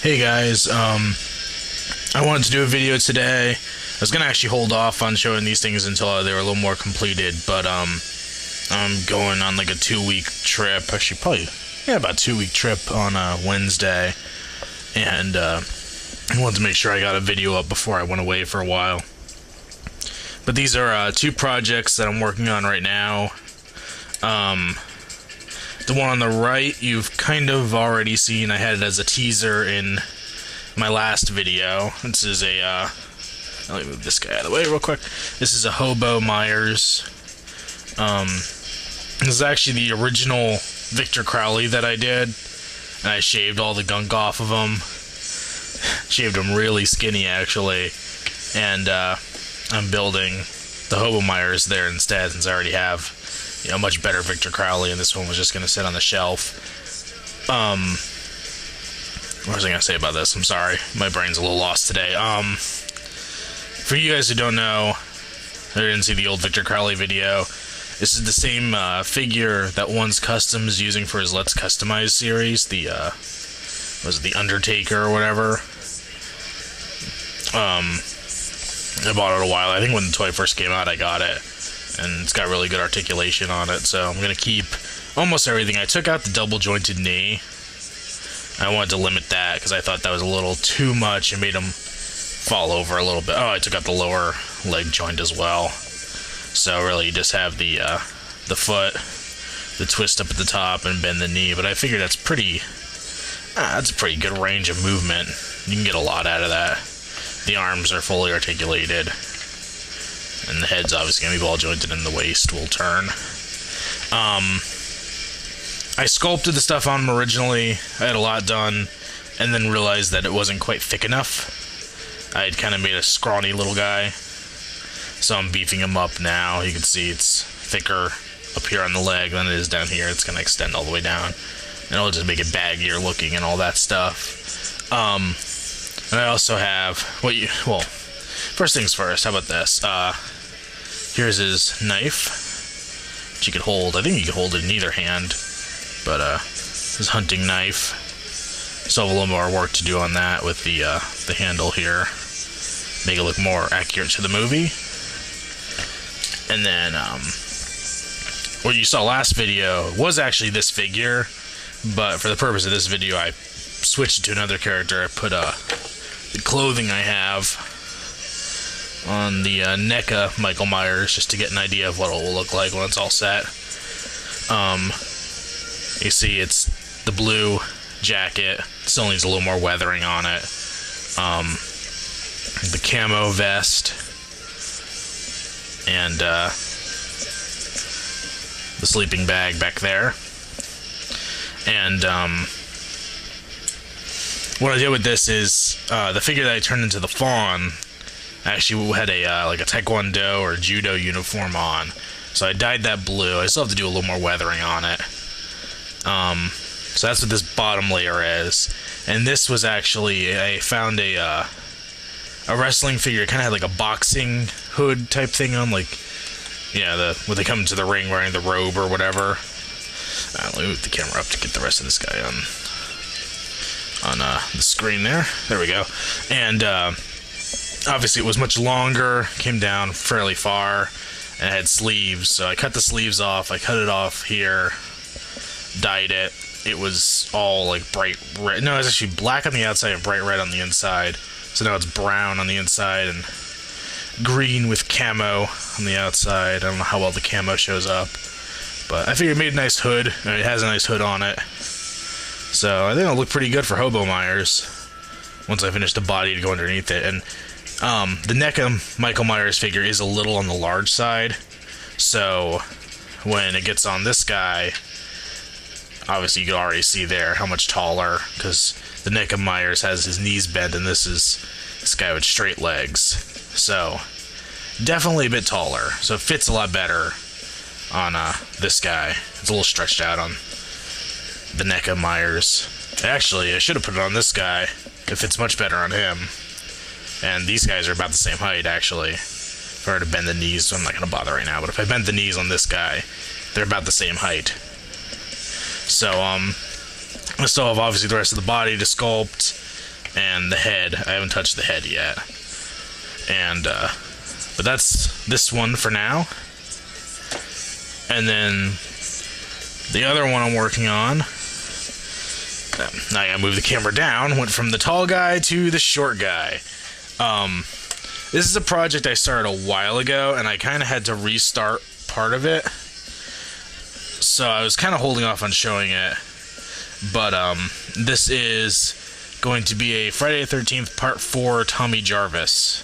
Hey guys, I wanted to do a video today. I was gonna actually hold off on showing these things until they were a little more completed, but I'm going on like a 2-week trip. Actually, probably about a 2-week trip on Wednesday, and I wanted to make sure I got a video up before I went away for a while. But these are two projects that I'm working on right now. The one on the right, you've kind of already seen. I had it as a teaser in my last video. This is a, let me move this guy out of the way real quick. This is a Hobo Myers. This is actually the original Victor Crowley that I did. And I shaved all the gunk off of him. Shaved him really skinny, actually. And I'm building the Hobo Myers there instead, since I already have a much better Victor Crowley, and this one was just going to sit on the shelf. What was I going to say about this? I'm sorry. My brain's a little lost today. For you guys who don't know, or didn't see the old Victor Crowley video, this is the same figure that One's Custom is using for his Let's Customize series, the, was it the Undertaker or whatever? I bought it a while. I think when the toy first came out, I got it. And it's got really good articulation on it, so I'm going to keep almost everything. I took out the double-jointed knee. I wanted to limit that, because I thought that was a little too much and made him fall over a little bit. Oh, I took out the lower leg joint as well. So really, you just have the foot, the twist up at the top, and bend the knee. But I figured that's a pretty good range of movement. You can get a lot out of that. The arms are fully articulated. And the head's obviously going to be ball jointed, and the waist will turn. I sculpted the stuff on him originally. I had a lot done, and then realized that it wasn't quite thick enough. I had kind of made a scrawny little guy, so I'm beefing him up now. You can see it's thicker up here on the leg than it is down here. It's going to extend all the way down, and it'll just make it baggier looking and all that stuff. And I also have first things first. How about this? Here's his knife, which you could hold. I think you could hold it in either hand, but his hunting knife. Still have a little more work to do on that with the handle here. Make it look more accurate to the movie. And then what you saw last video was actually this figure, but for the purpose of this video, I switched it to another character. I put the clothing I have on the NECA Michael Myers, just to get an idea of what it will look like when it's all set. You see it's the blue jacket. Still needs a little more weathering on it. The camo vest. And the sleeping bag back there. And what I did with this is the figure that I turned into the fawn actually had a like a taekwondo or judo uniform on, so I dyed that blue. I still have to do a little more weathering on it. So that's what this bottom layer is. And this was actually, I found a wrestling figure. It kind of had like a boxing hood type thing on, like, yeah, when they come into the ring wearing the robe or whatever. Let me move the camera up to get the rest of this guy on the screen there. There we go. And obviously it was much longer, came down fairly far, and it had sleeves, so I cut the sleeves off. I cut it off here, dyed it. It was all like bright red. No, it was actually black on the outside and bright red on the inside. So now it's brown on the inside and green with camo on the outside. I don't know how well the camo shows up, but I figured it made a nice hood, and it has a nice hood on it. So I think it'll look pretty good for Hobo Myers once I finish the body to go underneath it. And the NECA Michael Myers figure is a little on the large side, so when it gets on this guy, obviously you can already see there how much taller, because the NECA Myers has his knees bent, and this guy with straight legs. So definitely a bit taller, so it fits a lot better on this guy. It's a little stretched out on the NECA Myers. Actually, I should have put it on this guy. It fits much better on him. And these guys are about the same height, actually. If I were to bend the knees, so I'm not going to bother right now, but if I bend the knees on this guy, they're about the same height. So, I still have, obviously, the rest of the body to sculpt. and the head. I haven't touched the head yet. And but that's this one for now. And then the other one I'm working on, now I gotta move the camera down, went from the tall guy to the short guy. This is a project I started a while ago, and I kind of had to restart part of it. So I was kind of holding off on showing it. But this is going to be a Friday the 13th Part 4 Tommy Jarvis.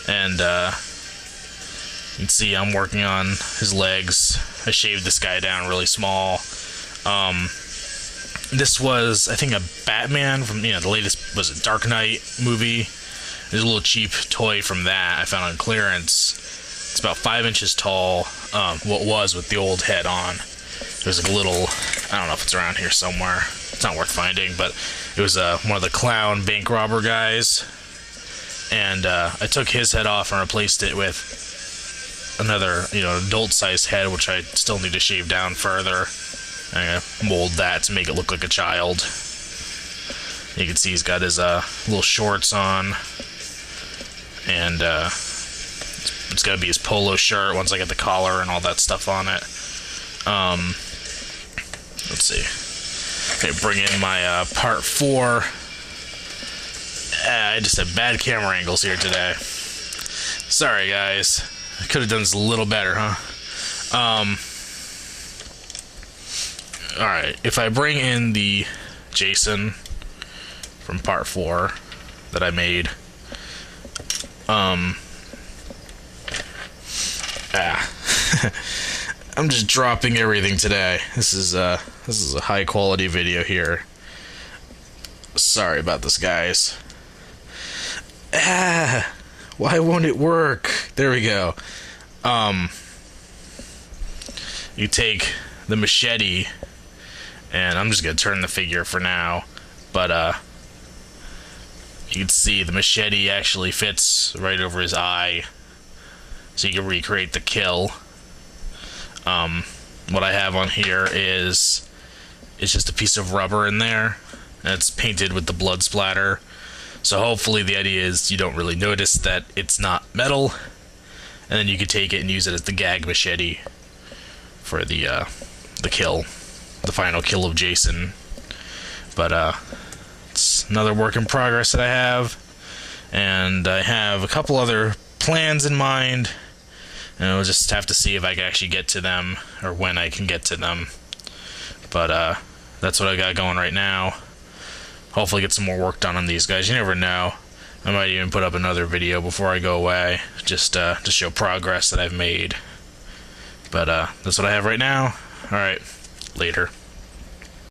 And you can see I'm working on his legs. I shaved this guy down really small. This was, I think, a Batman from, the latest, was it Dark Knight movie? There's a little cheap toy from that I found on clearance. It's about 5 inches tall. What was with the old head on. There's like a little, I don't know if it's around here somewhere. It's not worth finding, but it was one of the clown bank robber guys. And I took his head off and replaced it with another, adult-sized head, which I still need to shave down further. I'm gonna mold that to make it look like a child. You can see he's got his little shorts on, and it's gotta be his polo shirt once I get the collar and all that stuff on it. Let's see. Okay, bring in my Part 4. I just have bad camera angles here today. Sorry, guys. I could have done this a little better, huh? Alright, if I bring in the Jason from Part 4 that I made, I'm just dropping everything today. This is a high quality video here. Sorry about this, guys. Why won't it work? There we go. You take the machete, and I'm just gonna turn the figure for now, but you can see the machete actually fits right over his eye, so you can recreate the kill. What I have on here is, it's just a piece of rubber in there, and it's painted with the blood splatter. So hopefully the idea is you don't really notice that it's not metal, and then you can take it and use it as the gag machete for the kill, the final kill of Jason. But it's another work in progress that I have, and I have a couple other plans in mind, and I'll just have to see if I can actually get to them, or when I can get to them. But that's what I got going right now. Hopefully get some more work done on these guys. You never know. I might even put up another video before I go away, just to show progress that I've made. But that's what I have right now. Alright, later.